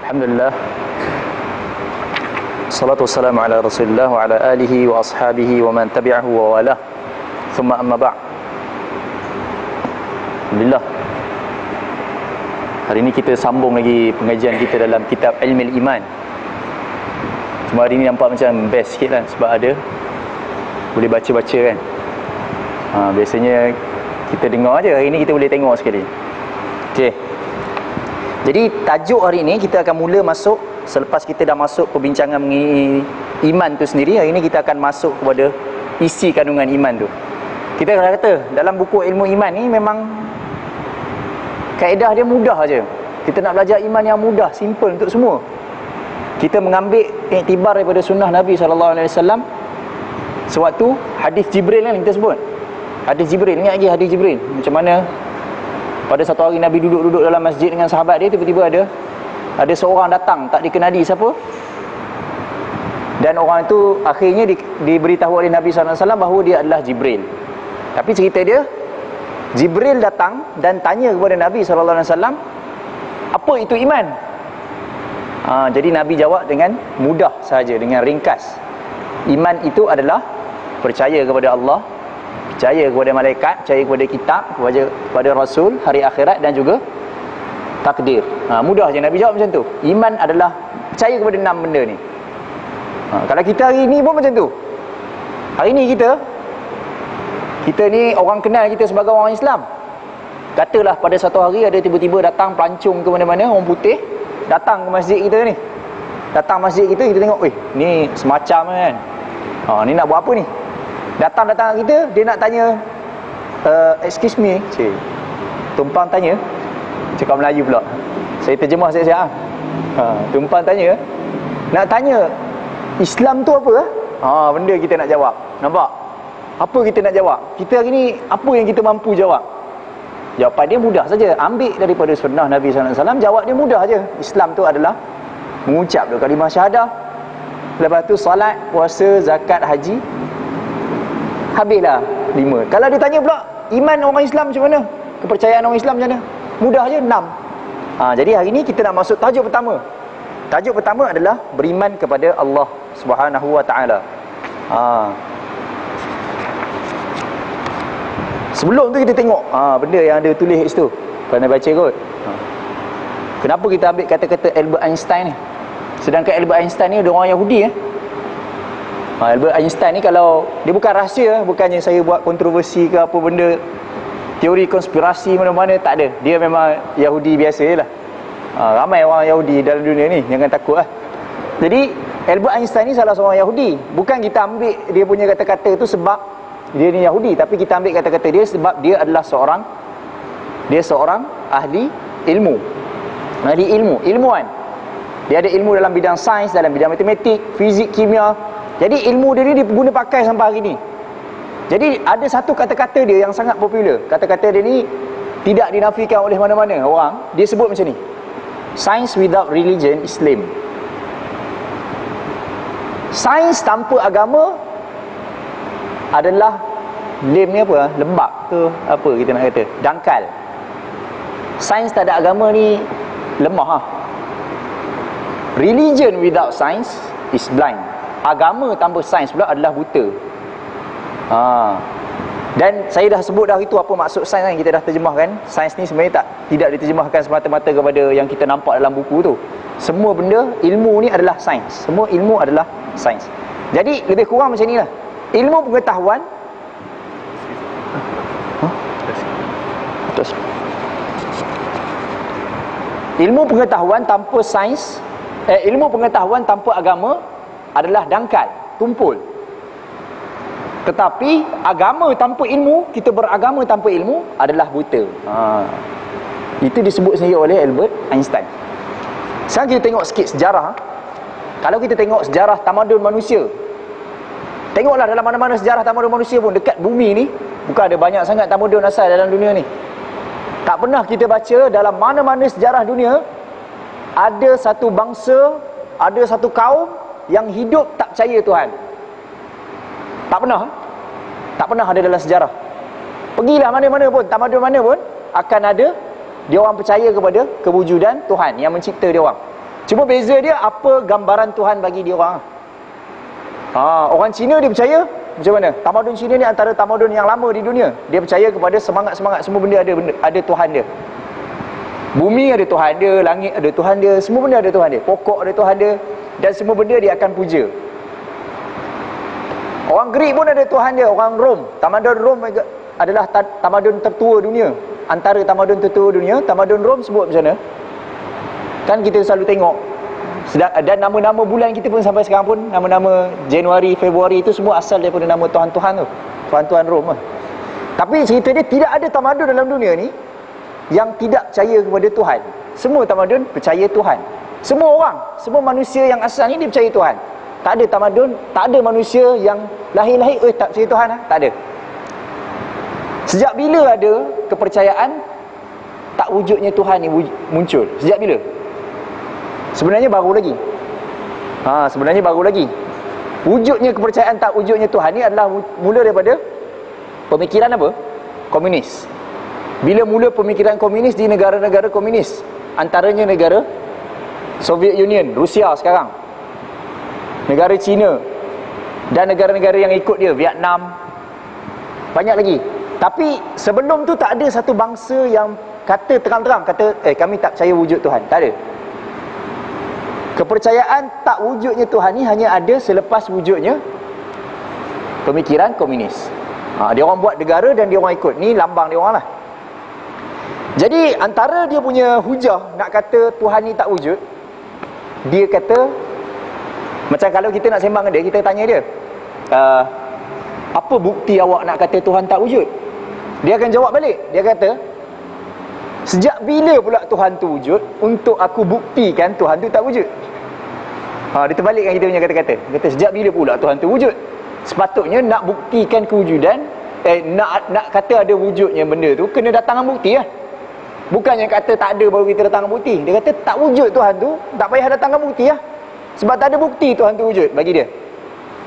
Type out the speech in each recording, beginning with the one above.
Alhamdulillah. Salatu wassalamu ala Rasulillah wa ala alihi wa ashabihi wa man tabi'ahu wa walah. Thumma amma ba'. Alhamdulillah. Hari ini kita sambung lagi pengajian kita dalam kitab Ilmul Iman. Cuma hari ini nampak macam best sikit lah, sebab ada boleh baca-baca kan. Biasanya kita dengar je, hari ni kita boleh tengok sekali. Okey. Jadi tajuk hari ini kita akan mula masuk, selepas kita dah masuk perbincangan mengenai iman tu sendiri, hari ini kita akan masuk kepada isi kandungan iman tu. Kita kata dalam buku ilmu iman ni memang kaedah dia mudah aja. Kita nak belajar iman yang mudah, simple untuk semua. Kita mengambil iktibar daripada sunnah Nabi SAW. Sewaktu hadis Jibril kan kita sebut. Hadis Jibril, ingat lagi hadis Jibril. Macam mana pada satu hari Nabi duduk-duduk dalam masjid dengan sahabat dia, tiba-tiba ada seorang datang, tak dikenali siapa. Dan orang itu akhirnya diberitahu oleh Nabi SAW bahawa dia adalah Jibril. Tapi cerita dia, Jibril datang dan tanya kepada Nabi SAW, apa itu iman? Jadi Nabi jawab dengan mudah saja, dengan ringkas. Iman itu adalah percaya kepada Allah, percaya kepada malaikat, percaya kepada kitab, kepada Rasul, hari akhirat dan juga takdir. Mudah je Nabi jawab macam tu. Iman adalah percaya kepada 6 benda ni. Kalau kita hari ni pun macam tu. Hari ni kita ni orang kenal kita sebagai orang Islam. Katalah pada satu hari ada tiba-tiba datang pelancong ke mana-mana, orang putih datang ke masjid kita ni. Datang masjid kita tengok, ni semacam kan. Ni nak buat apa ni? Datang kita, dia nak tanya, excuse me, tumpang tanya, cakap Melayu pula, saya terjemah siap-siap. Tumpang tanya, nak tanya Islam tu apa? Benda kita nak jawab. Nampak? Apa kita nak jawab? Kita hari ni, apa yang kita mampu jawab? Jawapan dia mudah saja. Ambil daripada sunnah Nabi SAW, jawab dia mudah je. Islam tu adalah mengucap kalimah syahadah, lepas tu salat, puasa, zakat, haji. Habislah 5. Kalau dia tanya pula, iman orang Islam macam mana? Kepercayaan orang Islam macam mana? Mudah je, 6. Jadi hari ni kita nak masuk tajuk pertama. Tajuk pertama adalah beriman kepada Allah Subhanahu Wa Taala. Sebelum tu kita tengok benda yang ada tulis kat situ. Kena baca kot. Kenapa kita ambil kata-kata Albert Einstein ni? Sedangkan Albert Einstein ni ada orang Yahudi Albert Einstein ni, kalau dia bukan rahsia, bukannya saya buat kontroversi ke apa benda, teori konspirasi mana-mana, tak ada. Dia memang Yahudi biasa je lah. Ramai orang Yahudi dalam dunia ni, jangan takut lah. Jadi Albert Einstein ni salah seorang Yahudi. Bukan kita ambil dia punya kata-kata tu sebab dia ni Yahudi, tapi kita ambil kata-kata dia sebab dia adalah seorang ahli ilmu. Ahli ilmu, ilmuwan. Dia ada ilmu dalam bidang sains, dalam bidang matematik, fizik, kimia. Jadi ilmu dia ni diguna pakai sampai hari ni. Jadi ada satu kata-kata dia yang sangat popular. Kata-kata dia ni tidak dinafikan oleh mana-mana orang. Dia sebut macam ni: Science without religion is lame. Sains tanpa agama adalah lame ni apa? Lembab ke apa kita nak kata? Dangkal. Sains tak ada agama ni lemah . Religion without science is blind. Agama tanpa sains pula adalah buta. Dan saya dah sebut dah itu apa maksud sains kan, kita dah terjemahkan. Sains ni sebenarnya tidak diterjemahkan semata-mata kepada yang kita nampak dalam buku tu. Semua benda, ilmu ni adalah sains. Semua ilmu adalah sains. Jadi lebih kurang macam inilah. Ilmu pengetahuan ilmu pengetahuan tanpa sains, ilmu pengetahuan tanpa agama adalah dangkal, tumpul. Tetapi agama tanpa ilmu, kita beragama tanpa ilmu adalah buta. Itu disebut sendiri oleh Albert Einstein. Sekarang kita tengok sikit sejarah. Kalau kita tengok sejarah tamadun manusia, tengoklah dalam mana-mana sejarah tamadun manusia pun, dekat bumi ni bukan ada banyak sangat tamadun asal dalam dunia ni. Tak pernah kita baca dalam mana-mana sejarah dunia ada satu bangsa, ada satu kaum yang hidup tak percaya Tuhan. Tak pernah. Tak pernah ada dalam sejarah. Pergilah mana-mana pun, tamadun mana pun, akan ada dia orang percaya kepada kewujudan Tuhan yang mencipta dia orang. Cuma beza dia apa gambaran Tuhan bagi dia orang. Orang Cina dia percaya macam mana? Tamadun Cina ni antara tamadun yang lama di dunia. Dia percaya kepada semangat-semangat, semua benda ada Tuhan dia. Bumi ada Tuhan dia, langit ada Tuhan dia, semua benda ada Tuhan dia. Pokok ada Tuhan dia, dan semua benda dia akan puja. Orang Greek pun ada Tuhan dia. Orang Rom, tamadun Rom adalah tamadun tertua dunia. Antara tamadun tertua dunia, tamadun Rom sebut macam mana? Kan kita selalu tengok, dan nama-nama bulan kita pun sampai sekarang pun, nama-nama Januari, Februari itu semua asal daripada nama Tuhan-Tuhan tu, Tuhan-Tuhan Rom lah. Tapi cerita dia, tidak ada tamadun dalam dunia ni yang tidak percaya kepada Tuhan. Semua tamadun percaya Tuhan. Semua orang, semua manusia yang asal ni dia percaya Tuhan. Tak ada tamadun, tak ada manusia yang lahir-lahir tak percaya Tuhan lah. Tak ada. Sejak bila ada kepercayaan tak wujudnya Tuhan ni muncul? Sejak bila? Sebenarnya baru lagi. Sebenarnya baru lagi. Wujudnya kepercayaan tak wujudnya Tuhan ni adalah mula daripada pemikiran apa? Komunis. Bila mula pemikiran komunis di negara-negara komunis, antaranya negara Soviet Union, Rusia sekarang, negara China, dan negara-negara yang ikut dia, Vietnam, banyak lagi. Tapi sebelum tu tak ada satu bangsa yang kata terang-terang, kata kami tak percaya wujud Tuhan. Tak ada. Kepercayaan tak wujudnya Tuhan ni hanya ada selepas wujudnya pemikiran komunis. Dia orang buat negara dan dia orang ikut. Ni lambang dia orang lah. Jadi antara dia punya hujah nak kata Tuhan ni tak wujud, dia kata, macam kalau kita nak sembang dengan dia, kita tanya dia, apa bukti awak nak kata Tuhan tak wujud? Dia akan jawab balik. Dia kata, sejak bila pula Tuhan tu wujud untuk aku buktikan Tuhan tu tak wujud? Dia terbalikkan kita punya kata-kata. Dia kata, sejak bila pula Tuhan tu wujud? Sepatutnya nak buktikan kewujudan, nak kata ada wujudnya benda tu, kena datangkan bukti lah. Bukannya kata tak ada baru kita datangkan bukti. Dia kata tak wujud Tuhan tu, tak payah datangkan bukti lah. Sebab tak ada bukti Tuhan tu wujud bagi dia.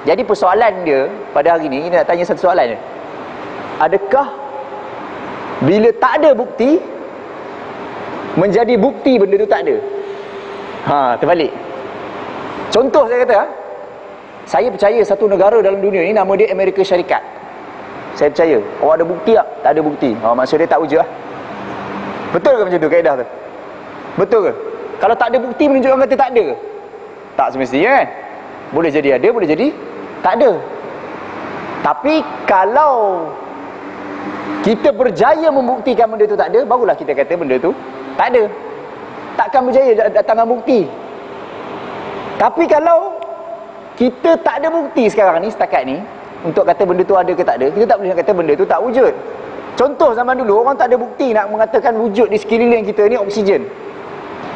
Jadi persoalan dia pada hari ni, kita nak tanya satu soalan je. Adakah bila tak ada bukti menjadi bukti benda tu tak ada? Terbalik. Contoh saya kata, saya percaya satu negara dalam dunia ni nama dia Amerika Syarikat. Saya percaya. Awak ada bukti tak? Tak ada bukti. Maksud dia tak wujud lah. Betul ke macam tu kaedah tu? Betul ke? Kalau tak ada bukti menunjukkan kata tak ada ke? Tak semestinya kan? Boleh jadi ada, boleh jadi tak ada. Tapi kalau kita berjaya membuktikan benda tu tak ada, barulah kita kata benda tu tak ada. Takkan berjaya datangkan bukti. Tapi kalau kita tak ada bukti sekarang ni, setakat ni, untuk kata benda tu ada ke tak ada, kita tak boleh nak kata benda tu tak wujud. Contoh zaman dulu, orang tak ada bukti nak mengatakan wujud di sekeliling kita ni oksigen.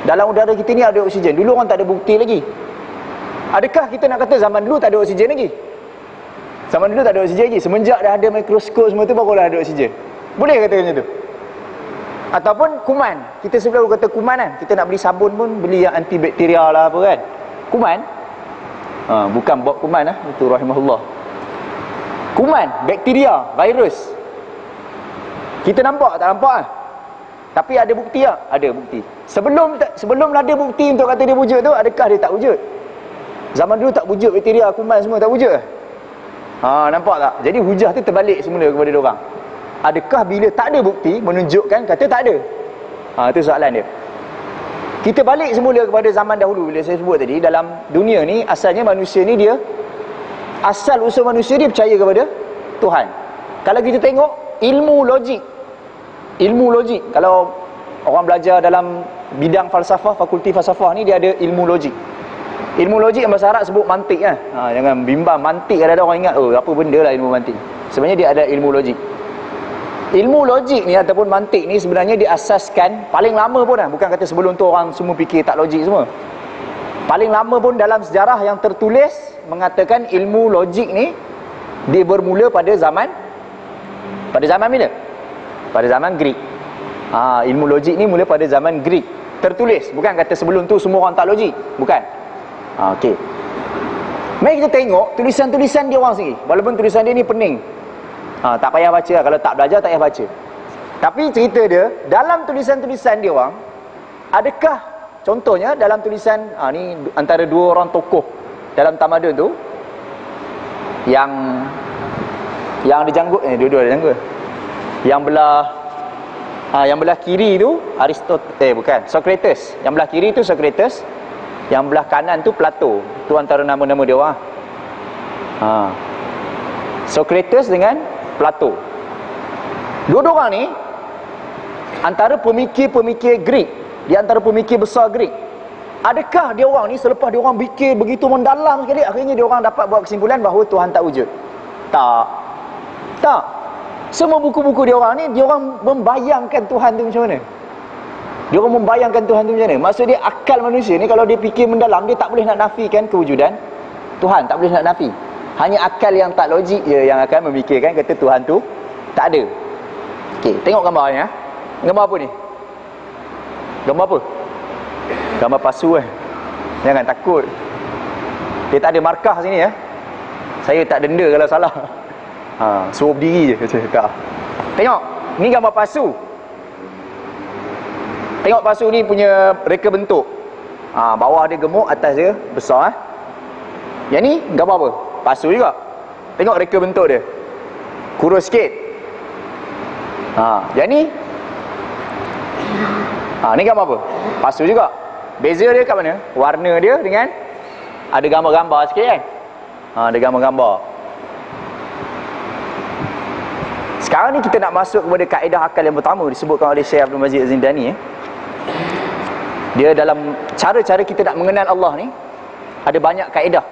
Dalam udara kita ni ada oksigen. Dulu orang tak ada bukti lagi. Adakah kita nak kata zaman dulu tak ada oksigen lagi? Zaman dulu tak ada oksigen lagi. Semenjak dah ada mikroskop semua tu, barulah ada oksigen. Boleh kata macam tu? Ataupun kuman. Kita selalu kata kuman kan. Kita nak beli sabun pun beli yang antibakteria lah apa kan. Kuman. Bukan Bob kuman lah. Itu rahimahullah. Kuman, bakteria, virus. Kita nampak tak nampak lah. Tapi ada bukti tak? Ada bukti. Sebelum ada bukti untuk kata dia wujud tu, adakah dia tak wujud? Zaman dulu tak wujud bakteria, kuman semua tak wujud. Nampak tak? Jadi hujah tu terbalik semula kepada dia orang. Adakah bila tak ada bukti menunjukkan kata tak ada? Itu soalan dia. Kita balik semula kepada zaman dahulu. Bila saya sebut tadi, dalam dunia ni asalnya manusia ni dia, asal usul manusia dia percaya kepada Tuhan. Kalau kita tengok ilmu logik, kalau orang belajar dalam bidang falsafah, fakulti falsafah ni, dia ada ilmu logik. Ilmu logik yang bahasa Arab sebut mantik kan. Jangan bimbang mantik, kadang-kadang orang ingat apa benda lah ilmu mantik. Sebenarnya dia ada ilmu logik. Ilmu logik ni ataupun mantik ni sebenarnya diasaskan paling lama pun lah. Bukan kata sebelum tu orang semua fikir tak logik semua. Paling lama pun dalam sejarah yang tertulis mengatakan ilmu logik ni dia bermula pada zaman bila? Pada zaman Greek. Ilmu logik ni mula pada zaman Greek. Tertulis, bukan kata sebelum tu semua orang tak logik. Bukan. Okey. Mari kita tengok tulisan-tulisan dia orang sendiri. Walaupun tulisan dia ni pening. Tak payah baca lah. Kalau tak belajar tak payah baca. Tapi cerita dia, dalam tulisan-tulisan dia orang, adakah Contohnya dalam tulisan, ni antara dua orang tokoh dalam tamadun tu, yang ada janggut, dua-dua ada janggut. Yang belah kiri tu Socrates. Yang belah kiri tu Socrates, yang belah kanan tu Plato. Tu antara nama-nama dia orang. Socrates dengan Plato. Dua-dua orang ni antara pemikir-pemikir Greek, di antara pemikir besar Greek. Adakah dia orang ni selepas dia orang fikir begitu mendalam sekali, akhirnya dia orang dapat buat kesimpulan bahawa Tuhan tak wujud? Tak. Semua buku-buku dia orang ni, dia orang membayangkan Tuhan tu macam mana. Dia orang membayangkan Tuhan tu macam mana. Maksud dia, akal manusia ni kalau dia fikir mendalam, dia tak boleh nak nafikan kewujudan Tuhan, tak boleh nak nafi. Hanya akal yang tak logik je yang akan memikirkan kata Tuhan tu tak ada. Okey, tengok gambarnya. Gambar apa ni? Gambar apa? Gambar pasu Jangan takut. Dia tak ada markah sini Saya tak denda kalau salah. Suruh berdiri je tak. Tengok, ni gambar pasu. Tengok pasu ni punya reka bentuk. Bawah dia gemuk, atas dia besar Yang ni gambar apa? Pasu juga. Tengok reka bentuk dia, kurus sikit. Yang ni ni gambar apa? Pasu juga. Beza dia kat mana? Warna dia dengan ada gambar-gambar sikit kan? Ada gambar-gambar. Sekarang ni kita nak masuk kepada kaedah akal yang pertama disebutkan oleh Syekh Abdul Majid Az-Zindani. Dia dalam cara-cara kita nak mengenal Allah ni ada banyak kaedah.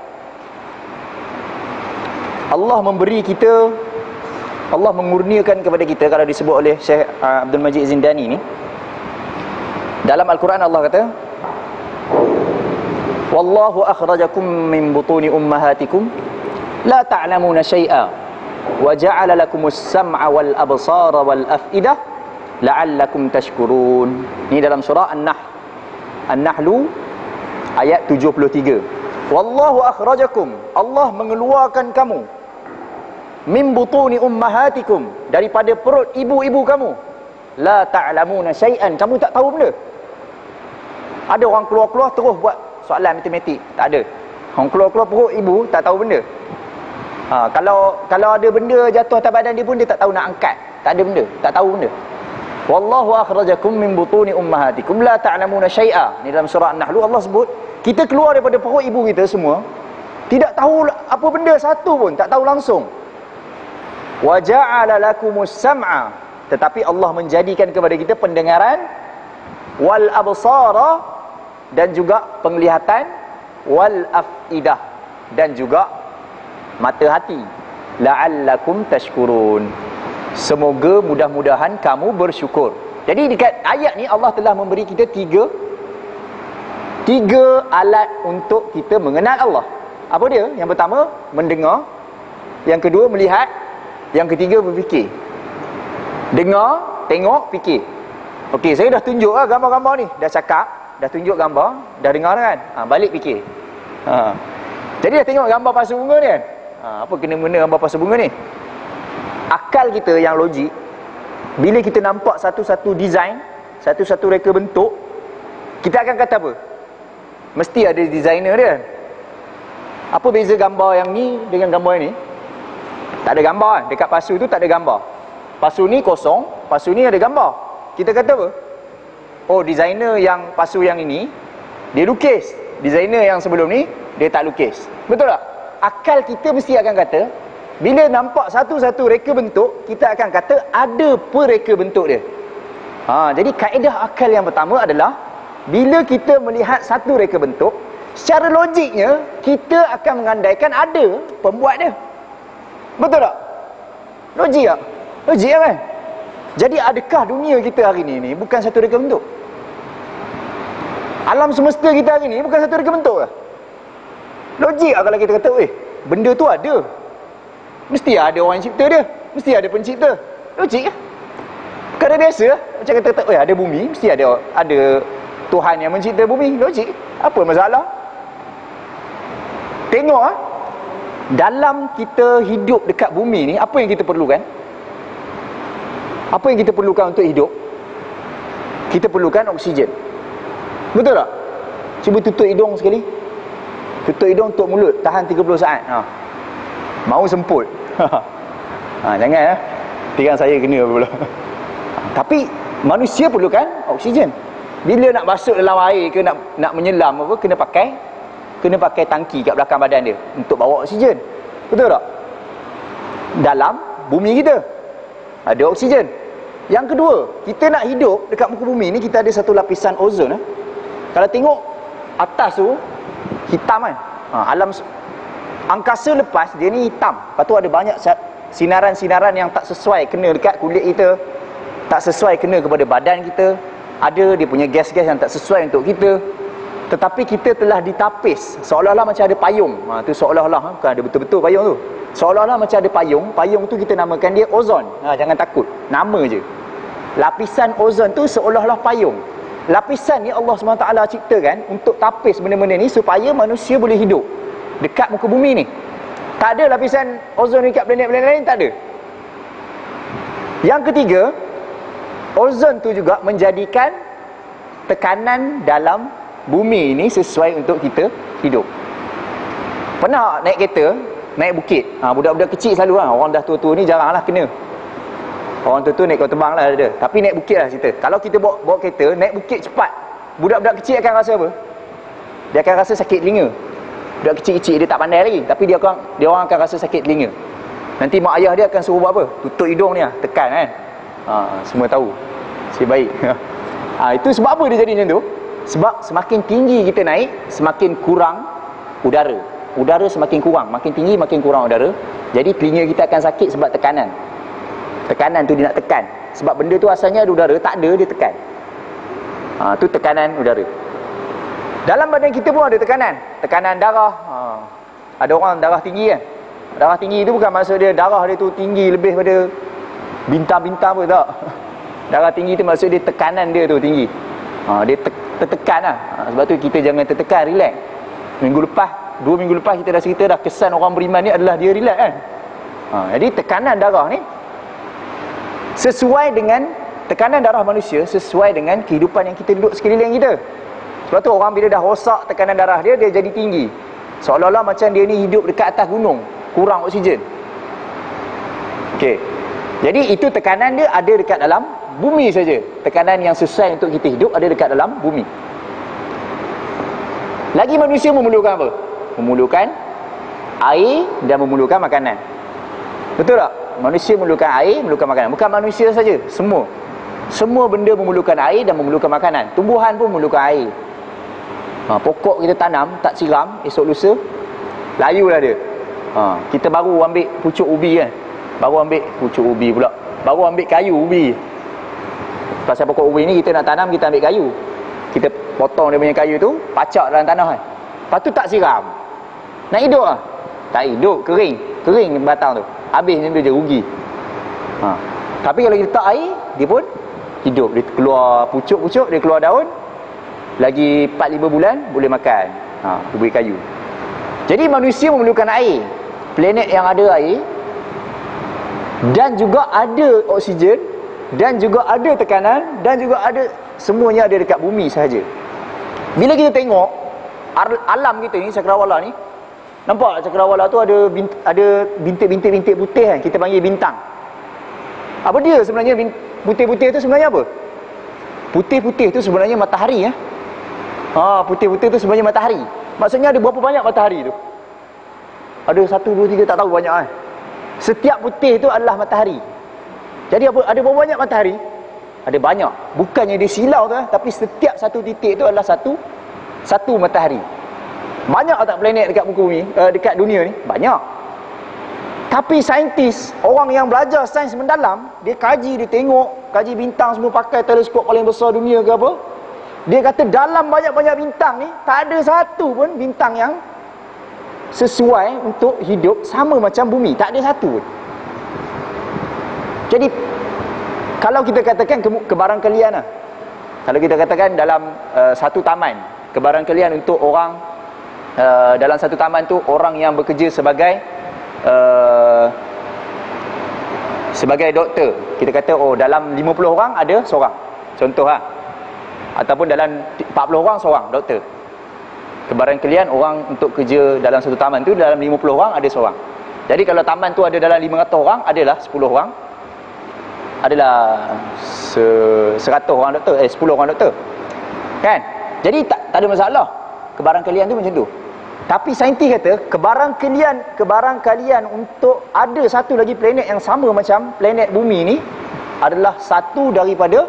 Allah memberi kita, Allah mengurniakan kepada kita, kalau disebut oleh Syekh Abdul Majid Az-Zindani ni, dalam Al-Quran Allah kata, wallahu akhrajakum min butuni ummahatikum la ta'lamuna syai'a wa ja'ala lakumus sam'a wal absara wal af'idah la'allakum tashkurun. Ini dalam surah An-Nahlu ayat 73. Wallahu akhrajakum, Allah mengeluarkan kamu, min butuni ummahatikum, daripada perut ibu-ibu kamu, la ta'lamuna syai'an, kamu tak tahu benda. Ada orang keluar-keluar terus buat soalan matematik, tak ada. Orang keluar-keluar perut ibu tak tahu benda. Kalau ada benda jatuh atas badan dia pun dia tak tahu nak angkat. Tak ada benda, tak tahu benda. Wallahu akhrajakum min butuni ummahatikum la ta'lamuna syai'a. Ni dalam surah An-Nahl Allah sebut kita keluar daripada perut ibu kita semua tidak tahu apa benda satu pun, tak tahu langsung. Wa ja'ala lakumus sam'a, tetapi Allah menjadikan kepada kita pendengaran, wal absara, dan juga penglihatan, wal afidah, dan juga mata hati, la'allakum tashkurun, semoga mudah-mudahan kamu bersyukur. Jadi dekat ayat ni Allah telah memberi kita tiga alat untuk kita mengenal Allah. Apa dia? Yang pertama mendengar, yang kedua melihat, yang ketiga berfikir. Dengar, tengok, fikir. Okey, saya dah tunjuk gambar-gambar ni, dah cakap, dah tunjuk gambar, dah dengar kan? Balik fikir. Jadi dah tengok gambar pasu bunga ni kan? Apa kena-mengena gambar pasu bunga ni? Akal kita yang logik, bila kita nampak satu-satu design, satu-satu reka bentuk, kita akan kata apa? Mesti ada designer dia. Apa beza gambar yang ni dengan gambar yang ni? Tak ada gambar kan? Dekat pasu tu tak ada gambar. Pasu ni kosong, pasu ni ada gambar. Kita kata apa? Oh, designer yang pasu yang ini dia lukis, designer yang sebelum ni dia tak lukis. Betul tak? Akal kita mesti akan kata, bila nampak satu-satu reka bentuk, kita akan kata ada reka bentuk dia. Jadi kaedah akal yang pertama adalah bila kita melihat satu reka bentuk, secara logiknya kita akan mengandaikan ada pembuat dia. Betul tak? Logik tak? Logik kan? Jadi adakah dunia kita hari ni bukan satu reka bentuk? Alam semesta kita hari ni bukan satu reka bentuk ke? Logik tak kalau kita kata, benda tu ada, mesti ada orang yang cipta dia, mesti ada pencipta. Logik kan? Perkara biasa macam kata, ada bumi, mesti ada Tuhan yang mencipta bumi. Logik. Apa masalah? Tengok dalam kita hidup dekat bumi ni, apa yang kita perlukan? Apa yang kita perlukan untuk hidup? Kita perlukan oksigen. Betul tak? Cuba tutup hidung sekali. Tutup hidung, tutup mulut, tahan 30 saat. Mau semput. Jangan ya. Tinggal saya kena pula. Tapi manusia perlukan oksigen. Bila nak masuk dalam air ke nak menyelam apa, kena pakai tangki kat belakang badan dia untuk bawa oksigen. Betul tak? Dalam bumi kita ada oksigen. Yang kedua, kita nak hidup dekat muka bumi ni, kita ada satu lapisan ozon. Kalau tengok atas tu hitam kan. Alam angkasa lepas dia ni hitam. Lepas tu ada banyak sinaran-sinaran yang tak sesuai kena dekat kulit kita, tak sesuai kena kepada badan kita. Ada dia punya gas-gas yang tak sesuai untuk kita. Tetapi kita telah ditapis seolah-olah macam ada payung. Tu seolah-olah, bukan ada betul-betul payung tu. Seolah-olah macam ada payung. Payung tu kita namakan dia ozon. Jangan takut, nama je. Lapisan ozon tu seolah-olah payung. Lapisan ni Allah SWT ciptakan untuk tapis benda-benda ni supaya manusia boleh hidup dekat muka bumi ni. Tak ada lapisan ozon dekat planet-planet lain, tak ada. Yang ketiga, ozon tu juga menjadikan tekanan dalam bumi ini sesuai untuk kita hidup. Pernah naik kereta, naik bukit. Budak-budak kecil selalu orang dah tua-tua ni jarang lah kena. Orang tua-tua naik kapal terbang lah ada. Tapi naik bukit lah cerita. Kalau kita bawa kereta, naik bukit cepat, budak-budak kecil akan rasa apa? Dia akan rasa sakit telinga. Budak kecil-kecil dia tak pandai lagi, tapi dia orang akan rasa sakit telinga. Nanti mak ayah dia akan suruh buat apa? Tutup hidung ni tekan kan. Semua tahu. Si baik. Itu sebab apa dia jadi macam tu? Sebab semakin tinggi kita naik, semakin kurang udara. Udara semakin kurang, makin tinggi makin kurang udara. Jadi telinga kita akan sakit sebab tekanan. Tekanan tu dia nak tekan. Sebab benda tu asalnya ada udara, tak ada, dia tekan. Tu tekanan udara. Dalam badan kita pun ada tekanan. Tekanan darah. Ada orang darah tinggi kan. Darah tinggi tu bukan maksud dia darah dia tu tinggi lebih pada bintang-bintang pun, tak. Darah tinggi tu maksud dia tekanan dia tu tinggi. Dia tertekan lah. Sebab tu kita jangan tertekan, relax. Minggu lepas, 2 minggu lepas kita dah cerita dah, kesan orang beriman ni adalah dia relax kan. Jadi tekanan darah ni sesuai dengan tekanan darah manusia, sesuai dengan kehidupan yang kita duduk sekeliling kita. Sebab tu orang bila dah rosak tekanan darah dia jadi tinggi. Seolah-olah macam dia ni hidup dekat atas gunung, kurang oksigen. Okey. Jadi itu tekanan dia ada dekat dalam bumi saja. Tekanan yang sesuai untuk kita hidup ada dekat dalam bumi. Lagi manusia memerlukan apa? Memerlukan air dan memerlukan makanan. Betul tak? Manusia memerlukan air, memerlukan makanan. Bukan manusia saja, semua. Semua benda memerlukan air dan memerlukan makanan. Tumbuhan pun memerlukan air. Pokok kita tanam, tak siram, esok lusa layulah dia. Kita baru ambil pucuk ubi kan. Baru ambil pucuk ubi pula. Baru ambil kayu ubi. Pasal pokok ubi ni kita nak tanam, kita ambil kayu. Kita potong dia punya kayu tu, pacak dalam tanah kan. Lepas tu tak siram. Nak hidup lah? Tak hidup, kering. Kering batang tu. Habis macam tu je, rugi. Tapi kalau kita letak air, dia pun hidup. Dia keluar pucuk-pucuk, dia keluar daun. Lagi 4-5 bulan boleh makan. Ubi kayu. Jadi manusia memerlukan air. Planet yang ada air dan juga ada oksigen dan juga ada tekanan dan juga ada, semuanya ada dekat bumi sahaja. Bila kita tengok alam kita ni, cakrawala ni, nampak cakrawala tu ada bintik-bintik putih kan, kita panggil bintang. Apa dia sebenarnya putih-putih tu sebenarnya apa? Putih-putih tu sebenarnya matahari ya. Putih-putih tu sebenarnya matahari. Maksudnya ada berapa banyak matahari tu? Ada 1, 2, 3 tak tahu banyak kan. Setiap putih tu adalah matahari. Jadi ada berapa banyak matahari? Ada banyak. Bukannya dia silau tu, tapi setiap satu titik tu adalah satu matahari. Banyak tak planet dekat muka bumi, dekat dunia ni? Banyak. Tapi saintis, orang yang belajar sains mendalam, dia kaji, dia tengok, kaji bintang semua pakai teleskop paling besar dunia ke apa. Dia kata dalam banyak-banyak bintang ni, tak ada satu pun bintang yang sesuai untuk hidup sama macam bumi. Tak ada satu pun. Jadi kalau kita katakan kebarangkalian lah, kalau kita katakan dalam satu taman, kebarangkalian untuk orang dalam satu taman tu, orang yang bekerja sebagai doktor, kita kata dalam 50 orang ada seorang, contoh lah. Ataupun dalam 40 orang seorang doktor. Kebaran kalian orang untuk kerja dalam satu taman tu dalam 50 orang ada seorang. Jadi kalau taman tu ada dalam 500 orang, adalah 10 orang. Adalah 100 orang doktor, 10 orang doktor. Kan? Jadi tak ada masalah. Kebaran kalian tu macam tu. Tapi saintis kata kebaran kalian untuk ada satu lagi planet yang sama macam planet bumi ni adalah satu daripada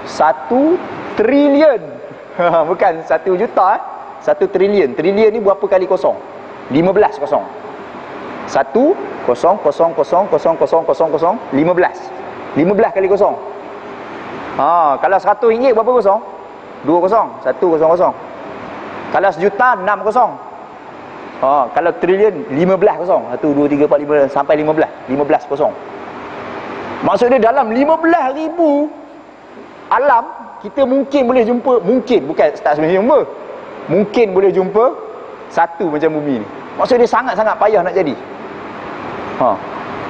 1 trilion. Bukan 1 juta 1 trilion. Trilion ni berapa kali kosong? 15 kosong. 1 kosong kosong kosong kosong kosong kosong kosong 15 kali kosong. Kalau 100 ringgit berapa kosong? 2 kosong. 1 kosong kosong. Kalau sejuta 6 kosong. Kalau trilion 15 kosong. 1 2 3 4 5 sampai 15 kosong. Maksudnya dalam 15,000 alam kita mungkin boleh jumpa, mungkin bukan tak sebenarnya jumpa, mungkin boleh jumpa satu macam bumi ni. Maksudnya sangat-sangat payah nak jadi.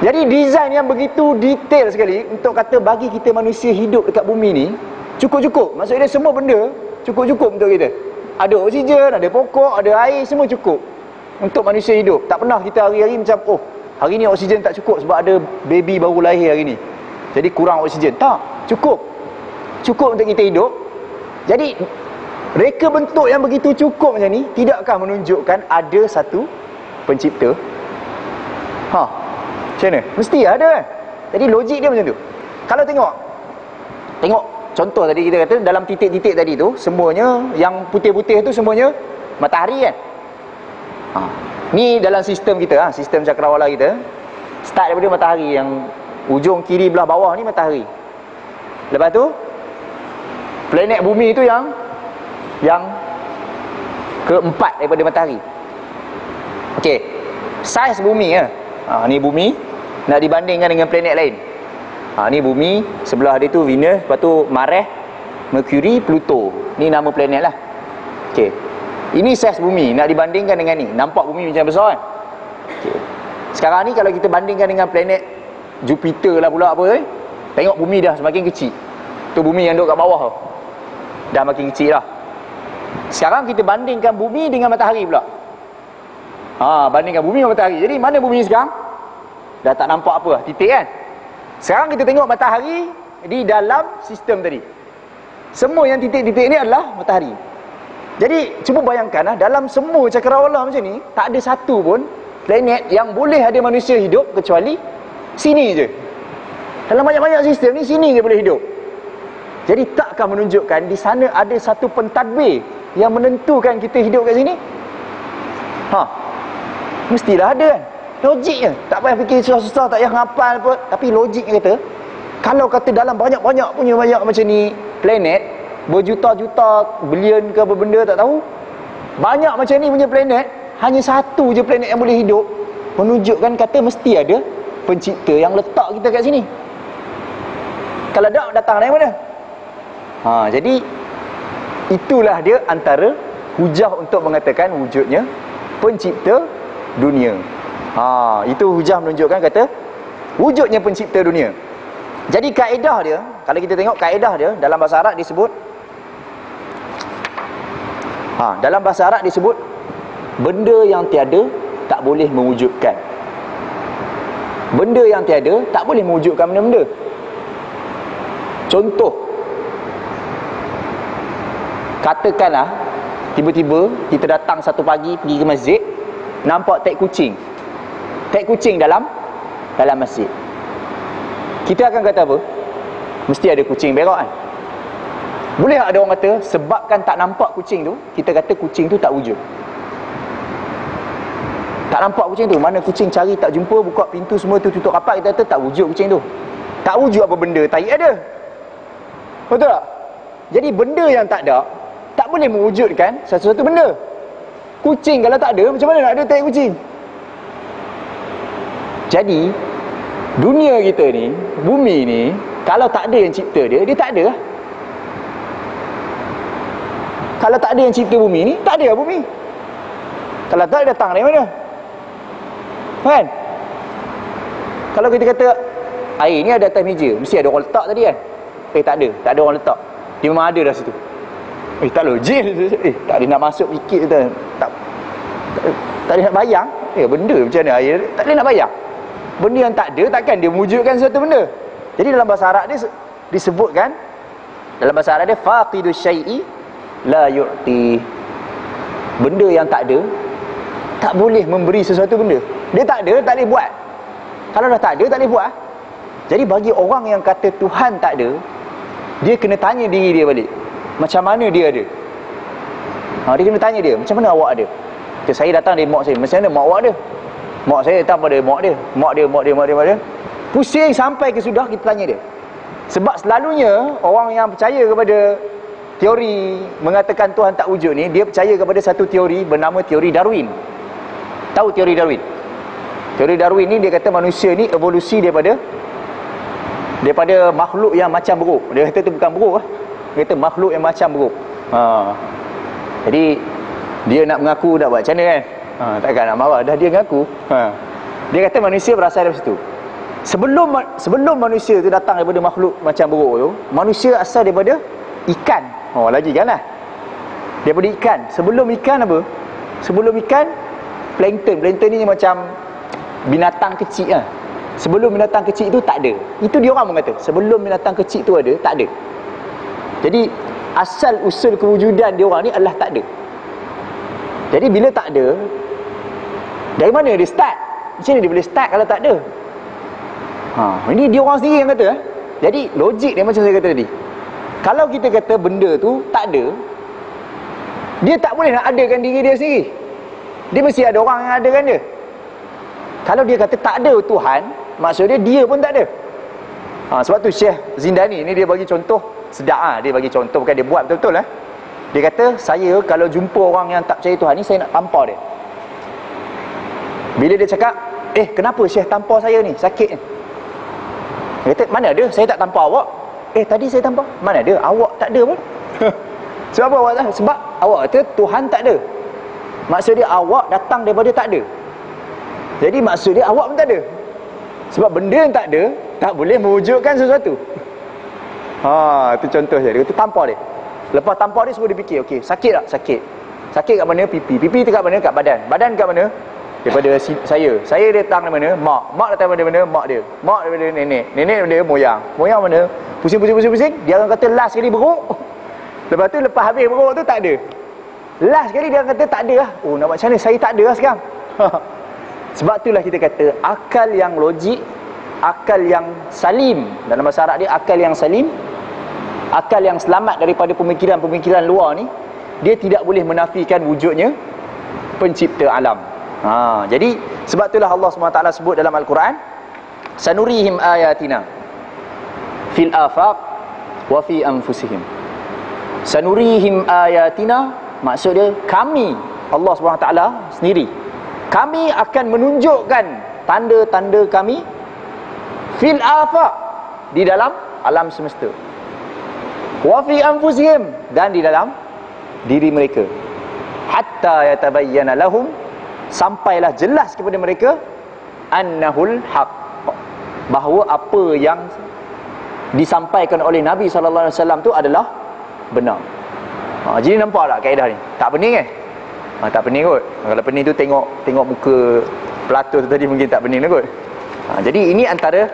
Jadi design yang begitu detail sekali untuk kata bagi kita manusia hidup dekat bumi ni cukup-cukup. Maksudnya semua benda cukup-cukup untuk kita. Ada oksigen, ada pokok, ada air, semua cukup untuk manusia hidup. Tak pernah kita hari-hari macam hari ni oksigen tak cukup sebab ada baby baru lahir hari ni, jadi kurang oksigen. Tak, cukup untuk kita hidup. Jadi reka bentuk yang begitu cukup macam ni tidakkah menunjukkan ada satu pencipta? Macam mana? Mesti ada kan? Jadi logik dia macam tu. Kalau tengok contoh tadi kita kata dalam titik-titik tadi tu, semuanya yang putih-putih tu semuanya matahari kan. Ni dalam sistem kita, sistem cakrawala kita, start daripada matahari, yang ujung kiri belah bawah ni matahari. Lepas tu planet bumi tu yang keempat daripada matahari. Okey, saiz bumi ni bumi nak dibandingkan dengan planet lain. Ni bumi, sebelah dia tu Venus, lepas tu Mars, Mercury, Pluto. Ni nama planet lah. Okey, ini saiz bumi nak dibandingkan dengan ni. Nampak bumi macam besar kan? Okay. Sekarang ni kalau kita bandingkan dengan planet Jupiter lah pula apa, tengok bumi dah semakin kecil. Tu bumi yang duduk kat bawah tu dah makin kecil lah. Sekarang kita bandingkan bumi dengan matahari pula. Bandingkan bumi dengan matahari. Jadi mana bumi sekarang? Dah tak nampak apa, titik kan? Sekarang kita tengok matahari di dalam sistem tadi. Semua yang titik-titik ni adalah matahari. Jadi cuba bayangkan dalam semua cakrawala macam ni, tak ada satu pun planet yang boleh ada manusia hidup kecuali sini je. Dalam banyak-banyak sistem ni, sini je boleh hidup. Jadi takkah menunjukkan di sana ada satu pentadbir yang menentukan kita hidup kat sini? Mestilah ada kan? Logiknya. Tak payah fikir susah-susah, tak payah ngapal apa. Tapi logiknya kata, kalau kata dalam banyak-banyak punya banyak macam ni planet, berjuta-juta, bilion ke apa benda tak tahu, banyak macam ni punya planet, hanya satu je planet yang boleh hidup, menunjukkan kata mesti ada pencipta yang letak kita kat sini. Kalau tak, datang dari mana? Jadi itulah dia antara hujah untuk mengatakan wujudnya pencipta dunia. Itu hujah menunjukkan kata wujudnya pencipta dunia. Jadi kaedah dia, kalau kita tengok kaedah dia dalam bahasa Arab disebut dalam bahasa Arab disebut benda yang tiada tak boleh mewujudkan. Benda yang tiada tak boleh mewujudkan benda-benda. Contoh, katakanlah tiba-tiba kita datang satu pagi pergi ke masjid, nampak tek kucing dalam masjid. Kita akan kata apa? Mesti ada kucing berak kan? Boleh tak ada orang kata sebabkan tak nampak kucing tu, kita kata kucing tu tak wujud? Tak nampak kucing tu, mana kucing cari tak jumpa, buka pintu semua tu tutup rapat, kita kata tak wujud kucing tu. Tak wujud apa benda? Tai ada. Betul tak? Jadi benda yang tak ada tak boleh mewujudkan sesuatu benda. Kucing kalau tak ada, macam mana nak ada tai kucing? Jadi dunia kita ni, bumi ni, kalau tak ada yang cipta dia tak ada lah. Kalau tak ada yang cipta bumi ni, tak ada lah bumi. Kalau tak, datang dari mana? Kan? Kalau kita kata air ni ada atas meja, mesti ada orang letak tadi kan? Tak ada orang letak. Dia memang ada dah situ. Tak logik. Tak boleh nak masuk fikir tu. Tak boleh nak bayang. Benda macam mana air tak boleh nak bayang. Benda yang tak ada, takkan dia wujudkan satu benda. Jadi dalam bahasa Arab dia disebutkan, dalam bahasa Arab dia faqidu syai'i la yu'ti. Benda yang tak ada tak boleh memberi sesuatu benda. Dia tak ada, tak boleh buat. Kalau dah tak ada, tak boleh buat. Jadi bagi orang yang kata Tuhan tak ada, dia kena tanya diri dia balik, macam mana dia ada. Dia kena tanya dia, macam mana awak ada. Saya datang dari mak saya, macam mana mak awak ada. Mak saya datang pada mak dia. Pusing sampai ke sudah kita tanya dia. Sebab selalunya orang yang percaya kepada teori mengatakan Tuhan tak wujud ni, dia percaya kepada satu teori bernama teori Darwin. Tahu teori Darwin? Teori Darwin ni dia kata manusia ni evolusi daripada makhluk yang macam buruk. Dia kata tu bukan buruk lah. Dia kata makhluk yang macam buruk. Jadi dia nak mengaku nak buat macam mana kan? Takkan nak marah, dah dia mengaku. Dia kata manusia berasal dari situ. Sebelum manusia tu datang daripada makhluk macam buruk tu, manusia asal daripada ikan. Lagi kan lah. Daripada ikan. Sebelum ikan apa? Sebelum ikan, plankton. Plankton ni macam binatang kecil lah. Sebelum binatang kecil itu tak ada. Itu dia orang mengata, sebelum binatang kecil tu ada, tak ada. Jadi asal usul kewujudan dia orang ni adalah tak ada. Jadi bila tak ada, dari mana dia start? Macam mana dia boleh start kalau tak ada? Ini dia orang sendiri yang kata. Jadi logik dia macam saya kata tadi. Kalau kita kata benda tu tak ada, dia tak boleh nak adakan diri dia sendiri. Dia mesti ada orang yang adakan dia. Kalau dia kata tak ada Tuhan, maksudnya dia pun tak ada. Sebab tu Syekh Zindani ni dia bagi contoh sedap lah. Dia bagi contoh, bukan dia buat betul-betul lah. Dia kata, saya kalau jumpa orang yang tak percaya Tuhan ni, saya nak tampar dia. Bila dia cakap, kenapa Syekh tampar saya ni, sakit ni? Dia kata, mana ada, saya tak tampar awak. Tadi saya tampar. Mana ada, awak tak ada pun. Sebab apa awak tak? Sebab awak kata Tuhan tak ada. Maksud dia awak datang daripada tak ada. Jadi maksud dia awak pun tak ada. Sebab benda yang tak ada tak boleh mewujudkan sesuatu. Itu contoh saya. Dia kata tampar dia. Lepas tampar dia semua dia fikir, okey, sakit tak? Sakit. Sakit kat mana? Pipi. Pipi tu kat mana? Kat badan. Badan kat mana? Daripada saya. Saya datang dari mana? Mak. Mak datang dari mana? Mak dia. Mak daripada nenek. Nenek daripada moyang. Moyang mana? Pusing. Dia akan kata last sekali beruk. Lepas tu lepas habis beruk tu tak ada. Last sekali dia akan kata tak ada lah. Nak buat macam mana? Saya tak ada lah sekarang. Sebab itulah kita kata akal yang logik, akal yang salim, dalam bahasa Arab dia akal yang salim, akal yang selamat daripada pemikiran-pemikiran luar ni, dia tidak boleh menafikan wujudnya pencipta alam. Jadi sebab itulah Allah SWT sebut dalam Al-Quran, sanurihim ayatina fil afaq wa fi anfusihim. Sanurihim ayatina, maksud dia kami, Allah SWT sendiri, kami akan menunjukkan tanda-tanda kami fil afaq, di dalam alam semesta, wa fi anfusihim, dan di dalam diri mereka, hatta yatabayyana lahum, sampailah jelas kepada mereka, annahul haq, bahawa apa yang disampaikan oleh Nabi SAW tu adalah benar. Jadi nampak tak kaedah ni? Tak pening kan? Tak pening kot. Kalau pening tu tengok muka Plato tu tadi mungkin tak pening lah kot. Jadi ini antara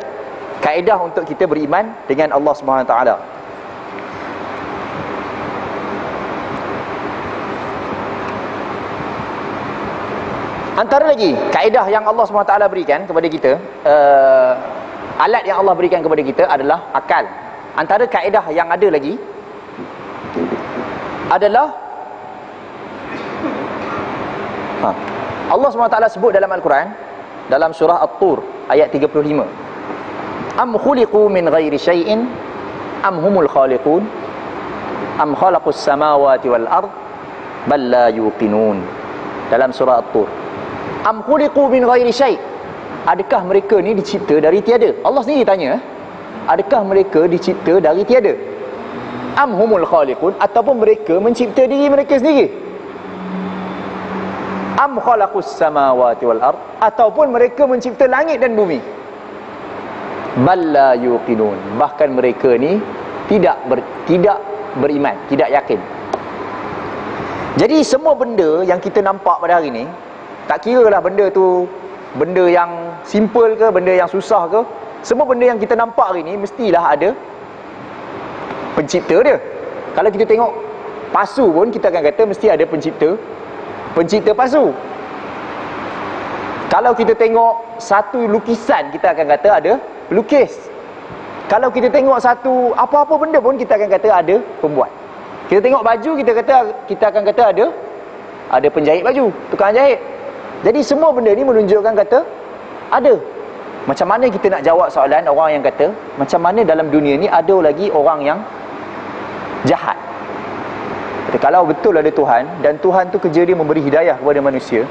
kaedah untuk kita beriman dengan Allah SWT. Antara lagi kaedah yang Allah SWT berikan kepada kita, alat yang Allah berikan kepada kita adalah akal. Antara kaedah yang ada lagi adalah Allah SWT sebut dalam Al-Quran, dalam surah At-Tur ayat 35, am khuliqu min ghairi syai'in am humul khaliqun am khalaqus samawati wal ard bal la yuqinun. Dalam surah At-Tur, am khuliqu min ghairi syai', adakah mereka ni dicipta dari tiada? Allah sendiri tanya, adakah mereka dicipta dari tiada? Am humul khaliqun, ataupun mereka mencipta diri mereka sendiri? Am khalaqus samawati wal ard, ataupun mereka mencipta langit dan bumi? Bal la yuqinun, bahkan mereka ni tidak beriman, tidak yakin. Jadi semua benda yang kita nampak pada hari ni, tak kira lah benda tu benda yang simple ke, benda yang susah ke, semua benda yang kita nampak hari ni mestilah ada pencipta dia. Kalau kita tengok pasu pun, kita akan kata mesti ada pencipta pasu. Kalau kita tengok satu lukisan, kita akan kata ada pelukis. Kalau kita tengok satu apa-apa benda pun, kita akan kata ada pembuat. Kita tengok baju, kita akan kata ada penjahit baju, tukang jahit. Jadi semua benda ni menunjukkan kata ada. Macam mana kita nak jawab soalan orang yang kata macam mana dalam dunia ni ada lagi orang yang jahat? Kalau betul ada Tuhan dan Tuhan tu kerja dia memberi hidayah kepada manusia,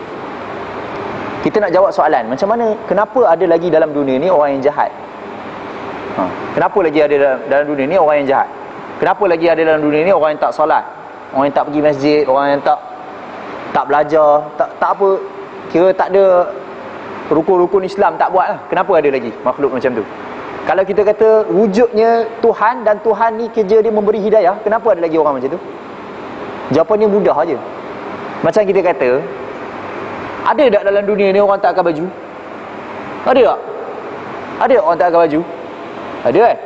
kita nak jawab soalan macam mana, kenapa ada lagi dalam dunia ni orang yang jahat? Kenapa lagi ada dalam dunia ni orang yang jahat? Kenapa lagi ada dalam dunia ni orang yang tak solat, orang yang tak pergi masjid, orang yang tak belajar, tak apa, kira tak ada rukun-rukun Islam, tak buat lah. Kenapa ada lagi makhluk macam tu? Kalau kita kata wujudnya Tuhan dan Tuhan ni kerja dia memberi hidayah, kenapa ada lagi orang macam tu? Jawapannya mudah aja. Macam kita kata, ada tak dalam dunia ni orang tak pakai baju? Ada tak? Ada tak orang tak pakai baju? Ada kan?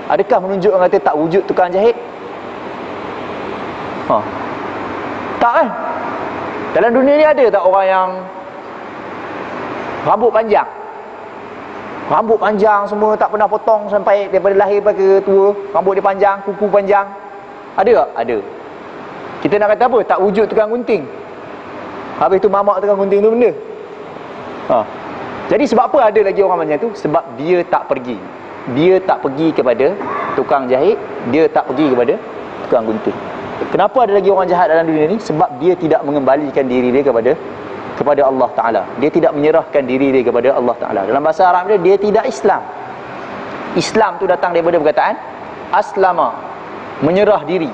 Adakah menunjukkan kata tak wujud tukang jahit? Tak kan? Dalam dunia ni ada tak orang yang rambut panjang? Rambut panjang semua, tak pernah potong sampai daripada lahir sampai ke tua. Rambut dia panjang, kuku panjang. Ada tak? Ada. Kita nak kata apa? Tak wujud tukang gunting. Habis tu mamak tukang gunting tu benda. Jadi sebab apa ada lagi orang macam tu? Sebab dia tak pergi. Dia tak pergi kepada tukang jahit, dia tak pergi kepada tukang gunting. Kenapa ada lagi orang jahat dalam dunia ni? Sebab dia tidak mengembalikan diri dia kepada Allah Ta'ala. Dia tidak menyerahkan diri dia kepada Allah Ta'ala. Dalam bahasa Arab dia tidak Islam. Islam tu datang daripada perkataan aslama, menyerah diri.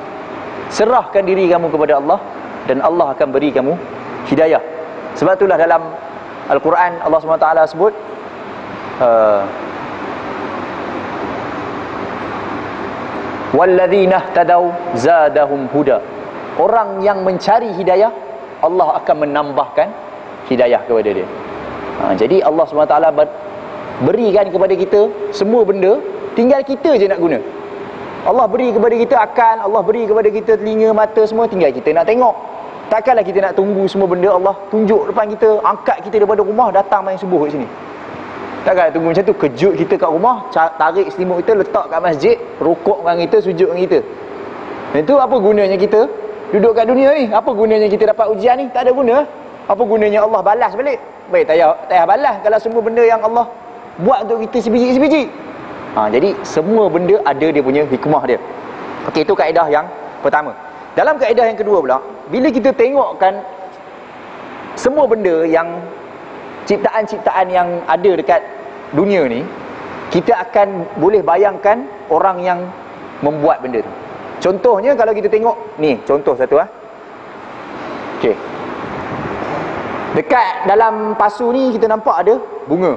Serahkan diri kamu kepada Allah dan Allah akan beri kamu hidayah. Sebab itulah dalam Al-Quran Allah SWT sebut walladzina ihtadaw zadahum huda. Orang yang mencari hidayah, Allah akan menambahkan hidayah kepada dia. Jadi Allah SWT berikan kepada kita semua benda, tinggal kita je nak guna. Allah beri kepada kita akal, Allah beri kepada kita telinga, mata, semua tinggal kita nak tengok. Takkanlah kita nak tunggu semua benda Allah tunjuk depan kita, angkat kita daripada rumah, datang main subuh kat sini. Takkan nak tunggu macam tu. Kejut kita kat rumah, tarik selimut kita, letak kat masjid, rukuk dengan kita, sujud dengan kita. Itu apa gunanya kita duduk kat dunia ni? Apa gunanya kita dapat ujian ni? Tak ada guna. Apa gunanya Allah balas balik? Baik, tak payah balas kalau semua benda yang Allah buat untuk kita sebiji-sebiji. Jadi semua benda ada dia punya hikmah dia. Okey, itu kaedah yang pertama. Dalam kaedah yang kedua pula, bila kita tengokkan semua benda yang ciptaan-ciptaan yang ada dekat dunia ni, kita akan boleh bayangkan orang yang membuat benda tu. Contohnya kalau kita tengok ni, contoh satu Okey. Dekat dalam pasu ni kita nampak ada bunga.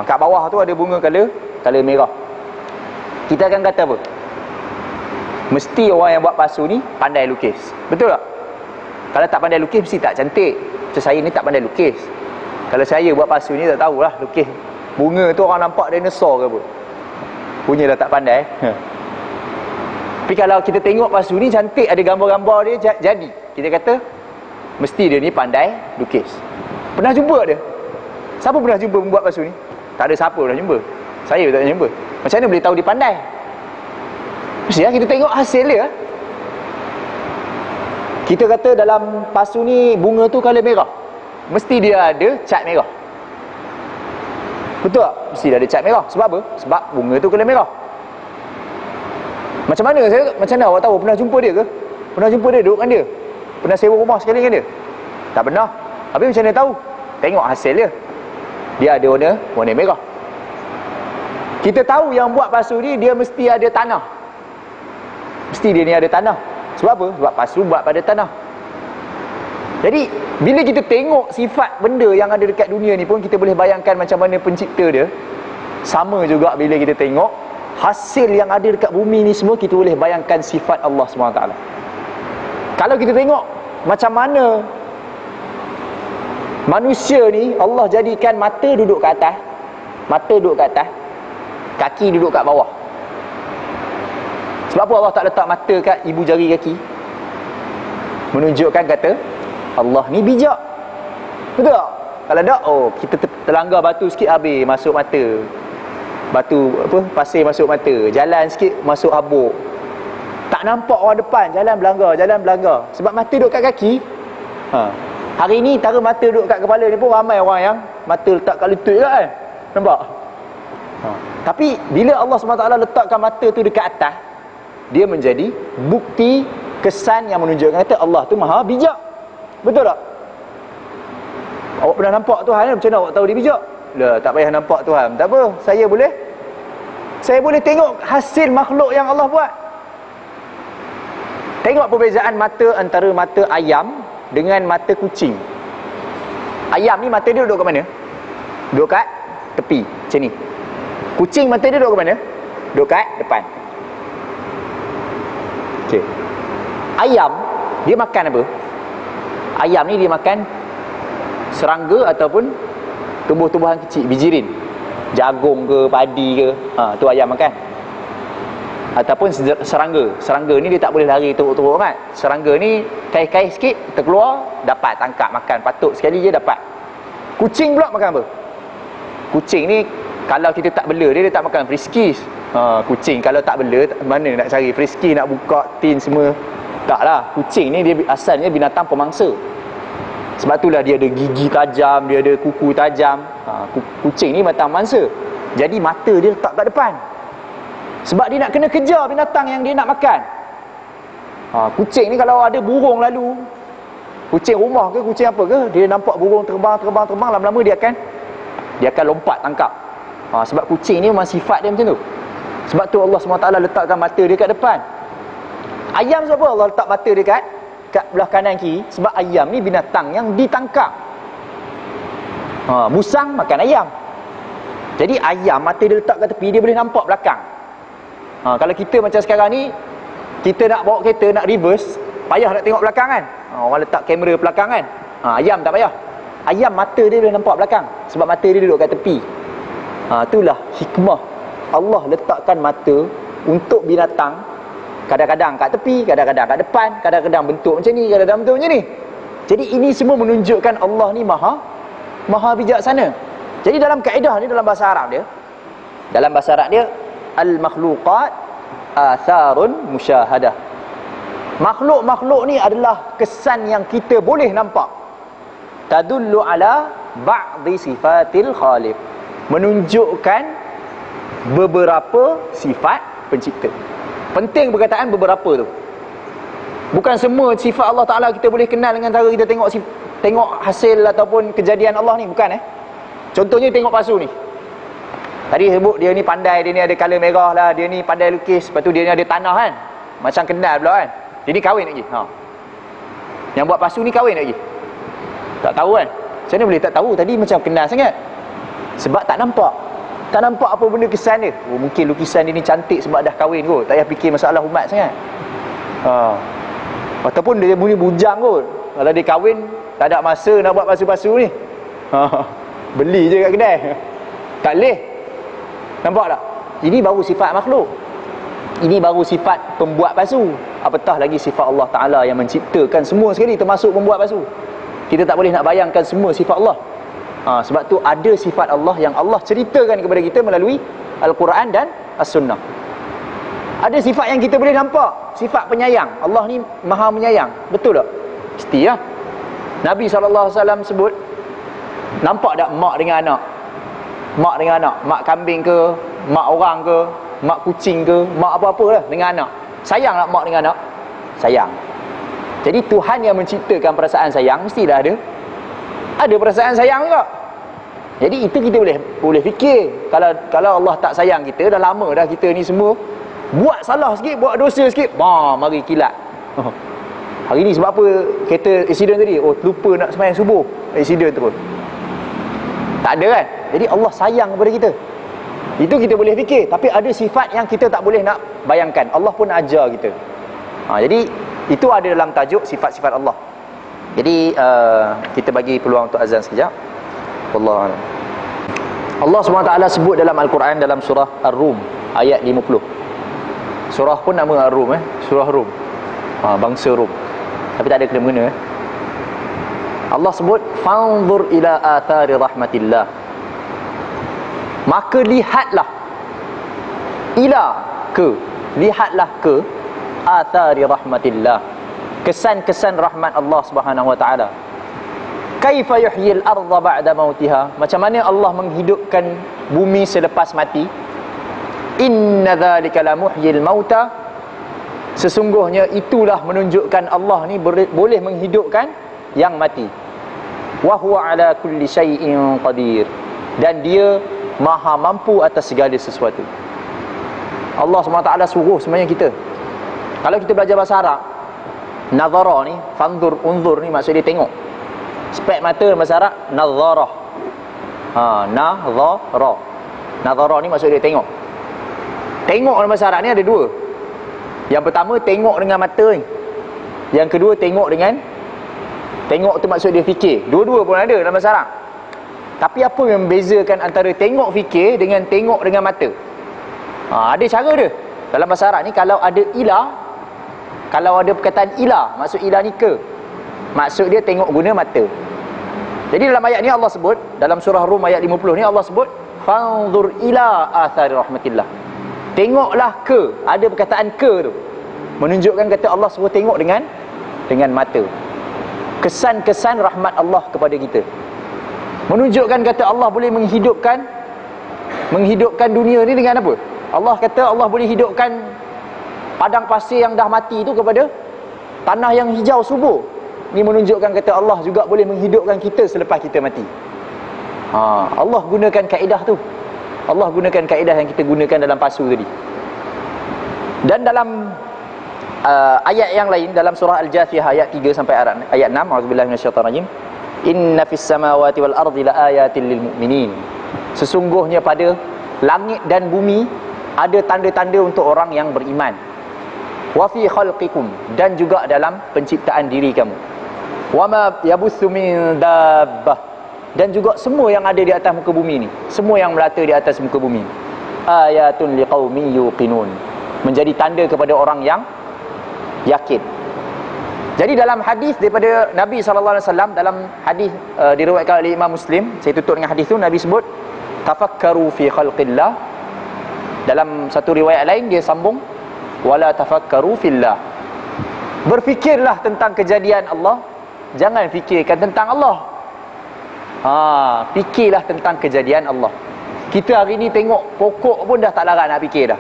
Kat bawah tu ada bunga color merah. Kita akan kata apa? Mesti orang yang buat pasu ni pandai lukis. Betul tak? Kalau tak pandai lukis mesti tak cantik. Macam saya ni tak pandai lukis. Kalau saya buat pasu ni tak tahulah lukis bunga tu orang nampak dinosaur ke apa. Punyalah tak pandai. Tapi kalau kita tengok pasu ni cantik, ada gambar-gambar dia jadi, kita kata mesti dia ni pandai lukis. Pernah jumpa dia? Siapa pernah jumpa membuat pasu ni? Tak ada siapa pernah jumpa. Saya tak pernah jumpa. Macam mana boleh tahu dia pandai? Mestilah kita tengok hasil dia. Kita kata dalam pasu ni bunga tu color merah, mesti dia ada cat merah. Betul tak? Mesti dia ada cat merah. Sebab apa? Sebab bunga tu color merah. Macam mana awak tahu? Pernah jumpa dia ke? Pernah jumpa dia, duduk dengan dia? Pernah sewa rumah sekali dengan dia? Tak pernah. Habis macam mana tahu? Tengok hasil dia. Dia ada warna merah. Kita tahu yang buat pasu ni dia mesti ada tanah. Mesti dia ni ada tanah. Sebab apa? Sebab pasu buat pada tanah. Jadi bila kita tengok sifat benda yang ada dekat dunia ni pun, kita boleh bayangkan macam mana pencipta dia. Sama juga bila kita tengok hasil yang ada dekat bumi ni semua, kita boleh bayangkan sifat Allah SWT. Kalau kita tengok macam mana manusia ni Allah jadikan mata duduk kat atas, mata duduk kat atas, kaki duduk kat bawah. Sebab apa Allah tak letak mata kat ibu jari kaki? Menunjukkan kata Allah ni bijak. Betul tak? Kalau tak, oh kita terlanggar batu sikit habis masuk mata. Batu apa, pasir masuk mata. Jalan sikit masuk habuk. Tak nampak orang depan, jalan belanggar. Sebab mata duduk kat kaki. Hari ni tara mata duduk kat kepala ni pun ramai orang yang mata letak kat lutut juga kan. Nampak? Tapi bila Allah SWT letakkan mata tu dekat atas, dia menjadi bukti kesan yang menunjukkan kata Allah tu maha bijak. Betul tak? Awak pernah nampak Tuhan, macam mana awak tahu dia bijak? Lah, tak payah nampak Tuhan. Tak apa, saya boleh tengok hasil makhluk yang Allah buat. Tengok perbezaan mata antara mata ayam dengan mata kucing. Ayam ni mata dia duduk kat mana? Duduk kat tepi, macam ni. Kucing mata dia duduk kat mana? Duduk kat depan. Okey. Ayam dia makan apa? Ayam ni dia makan serangga ataupun tumbuh-tumbuhan kecil, bijirin. Jagung ke, padi ke, tu ayam makan. Ataupun serangga. Serangga ni dia tak boleh lari teruk-teruk amat. Serangga ni kais-kais sikit terkeluar, dapat tangkap makan, patut sekali je dapat. Kucing pula makan apa? Kucing ni kalau kita tak bela dia tak makan friskies. Kucing kalau tak bela, mana nak cari frisky, nak buka tin semua. Taklah. Kucing ni dia asalnya binatang pemangsa. Sebab itulah dia ada gigi tajam, dia ada kuku tajam. Kucing ni binatang mangsa. Jadi mata dia letak kat depan. Sebab dia nak kena kejar binatang yang dia nak makan. Kucing ni kalau ada burung lalu, kucing rumah ke kucing apa ke, dia nampak burung terbang, lama-lama dia akan lompat tangkap. Sebab kucing ni memang sifat dia macam tu. Sebab tu Allah SWT letakkan mata dia kat depan. Ayam sebab apa Allah letak mata dia kat belah kanan kiri? Sebab ayam ni binatang yang ditangkap. Musang makan ayam. Jadi ayam mata dia letak kat tepi, dia boleh nampak belakang. Kalau kita macam sekarang ni, kita nak bawa kereta, nak reverse, payah nak tengok belakang kan. Orang letak kamera belakang kan. Ayam tak payah. Ayam mata dia boleh nampak belakang, sebab mata dia duduk kat tepi. Itulah hikmah Allah letakkan mata untuk binatang. Kadang-kadang kat tepi, kadang-kadang kat depan, kadang-kadang bentuk macam ni, kadang-kadang bentuk macam ni. Jadi ini semua menunjukkan Allah ni maha bijaksana. Jadi dalam kaedah ni, dalam bahasa Arab dia, al-makhluqat atharun musyahadah. Makhluk-makhluk ni adalah kesan yang kita boleh nampak. Tadullu ala ba'di sifatil khaliq. Menunjukkan beberapa sifat pencipta. Penting perkataan beberapa tu. Bukan semua sifat Allah Ta'ala kita boleh kenal dengan cara kita tengok hasil ataupun kejadian Allah ni. Bukan Contohnya tengok pasu ni. Tadi sebut dia ni pandai, dia ni ada colour merah lah, dia ni pandai lukis, lepas tu dia ni ada tanah kan. Macam kenal pula kan. Dia ni kahwin lagi. Yang buat pasu ni kahwin lagi. Tak tahu kan. Macam mana boleh tak tahu? Tadi macam kenal sangat. Sebab tak nampak. Tak nampak apa benda kesan dia. Mungkin lukisan dia ni cantik sebab dah kahwin kot. Tak payah fikir masalah umat sangat. Ataupun dia bunyi bujang kot. Kalau dia kahwin, tak ada masa nak buat pasu-pasu ni. Beli je kat kedai. Tak boleh. Nampak tak? Ini baru sifat makhluk. Ini baru sifat pembuat pasu. Apatah lagi sifat Allah Ta'ala yang menciptakan semua sekali, termasuk pembuat pasu. Kita tak boleh nak bayangkan semua sifat Allah. Sebab tu ada sifat Allah yang Allah ceritakan kepada kita melalui Al-Quran dan As-Sunnah. Ada sifat yang kita boleh nampak. Sifat penyayang. Allah ni maha menyayang. Betul tak? Mesti lah. Nabi SAW sebut, nampak tak mak dengan anak? Mak dengan anak. Mak kambing ke, mak orang ke, mak kucing ke, mak apa-apa lah dengan anak. Sayang tak mak dengan anak? Sayang. Jadi Tuhan yang menciptakan perasaan sayang mestilah ada perasaan sayang juga. Jadi itu kita boleh fikir. Kalau Allah tak sayang kita, dah lama dah kita ni semua buat salah sikit, buat dosa sikit, mari kilat. Hari ni sebab apa kereta accident tadi? Lupa nak sembahyang subuh, accident terus. Tak ada kan? Jadi Allah sayang kepada kita. Itu kita boleh fikir. Tapi ada sifat yang kita tak boleh nak bayangkan. Allah pun ajar kita. Jadi itu ada dalam tajuk sifat-sifat Allah. Jadi kita bagi peluang untuk azan sekejap. Wallahu a'lam. Allah SWT sebut dalam Al-Quran dalam surah Ar-Rum ayat 50. Surah pun nama Ar-Rum, surah Rum, bangsa Rum, tapi tak ada kena-mengena. Allah sebut fanzur ila athari rahmatillah, maka lihatlah, lihatlah ke athari rahmatillah, kesan-kesan rahmat Allah Subhanahu wa taala. Kaifa yuhyil arda ba'da mautiha, macam mana Allah menghidupkan bumi selepas mati. Inna dzalika la muhyil mauta, sesungguhnya itulah menunjukkan Allah ni boleh menghidupkan yang mati. Wa huwa ala kulli syai'in qadir, dan dia maha mampu atas segala sesuatu. Allah SWT suruh sebenarnya kita. Kalau kita belajar bahasa Arab, nazara ni, fanzur, unzur ni maksud dia tengok. Spek mata bahasa Arab nazarah. Nazara. Nazara ni maksud dia tengok. Tengok dalam bahasa Arab ni ada dua. Yang pertama tengok dengan mata ni. Yang kedua tengok dengan, tengok tu maksud dia fikir. Dua-dua pun ada dalam bahasa Arab. Tapi apa yang membezakan antara tengok fikir dengan tengok dengan mata? Ada cara dia. Dalam bahasa Arab ni kalau ada ilah, kalau ada perkataan ilah, maksud ilah ni ke, maksud dia tengok guna mata. Jadi dalam ayat ni Allah sebut, dalam surah Rum ayat 50 ni Allah sebut fanzur ila athari rahmatillah, tengoklah ke, ada perkataan ke tu, menunjukkan kata Allah suruh tengok dengan mata. Kesan-kesan rahmat Allah kepada kita, menunjukkan kata Allah boleh menghidupkan dunia ni dengan apa? Allah kata Allah boleh hidupkan padang pasir yang dah mati tu kepada tanah yang hijau subur. Ini menunjukkan kata Allah juga boleh menghidupkan kita selepas kita mati. Allah gunakan kaedah tu. Allah gunakan kaedah yang kita gunakan dalam pasu tadi. Dan dalam ayat yang lain, dalam surah Al-Jathiyah ayat 3 sampai ayat 6, auzubillahi minasyaitanir rajim. Inna fis samawati wal ardi laayatin lil mu'minin, sesungguhnya pada langit dan bumi ada tanda-tanda untuk orang yang beriman. Wa fi khalqikum, dan juga dalam penciptaan diri kamu. Wa ma yabuthu min dabbah, dan juga semua yang ada di atas muka bumi ni, semua yang melata di atas muka bumi. Ayatun liqaumin yuqinun, menjadi tanda kepada orang yang yakin. Jadi dalam hadis daripada Nabi SAW, dalam hadis diriwayatkan oleh Imam Muslim, saya tutup dengan hadis tu, Nabi sebut tafakkaru fi khalqillah. Dalam satu riwayat lain dia sambung wala tafakkaru fillah, berfikirlah tentang kejadian Allah, jangan fikirkan tentang Allah. Fikirlah tentang kejadian Allah. Kita hari ni tengok pokok pun dah tak larat nak fikir dah.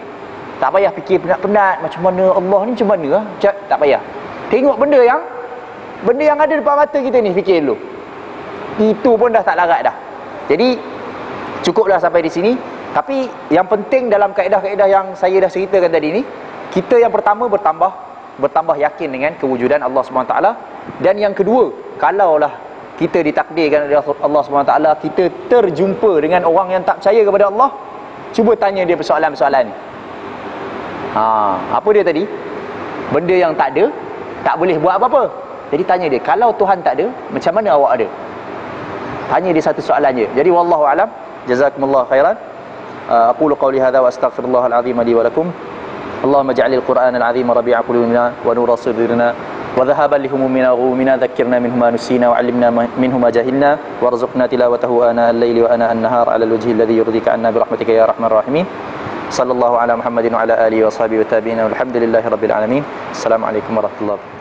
Tak payah fikir penat-penat macam mana Allah ni, macam mana tak payah. Tengok benda yang ada depan mata kita ni, fikir dulu. Itu pun dah tak larat dah. Jadi cukuplah sampai di sini. Tapi yang penting dalam kaedah-kaedah yang saya dah ceritakan tadi ni, kita yang pertama bertambah yakin dengan kewujudan Allah SWT. Dan yang kedua, kalaulah kita ditakdirkan oleh Allah SWT, kita terjumpa dengan orang yang tak percaya kepada Allah, cuba tanya dia persoalan-persoalan ni. Apa dia tadi? Benda yang tak ada, tak boleh buat apa-apa. Jadi tanya dia, kalau Tuhan tak ada, macam mana awak ada? Tanya dia satu soalan je. Jadi wallahu alam, jazakumullah khairan. أقول قولي هذا وأستغفر الله العظيم لي ولكم. اللهم اجعل القرآن العظيم ربيع قلوبنا ونور صدورنا وذهابا لهمومنا وغمومنا، ذكرنا منه ما نسينا وعلمنا منه ما جهلنا، وارزقنا تلاوته آناء الليل وآناء النهار على الوجه الذي يرضيك عنا برحمتك يا أرحم الراحمين. صلى الله على محمد وعلى آله وصحبه والتابعين والحمد لله رب العالمين. السلام عليكم ورحمة الله.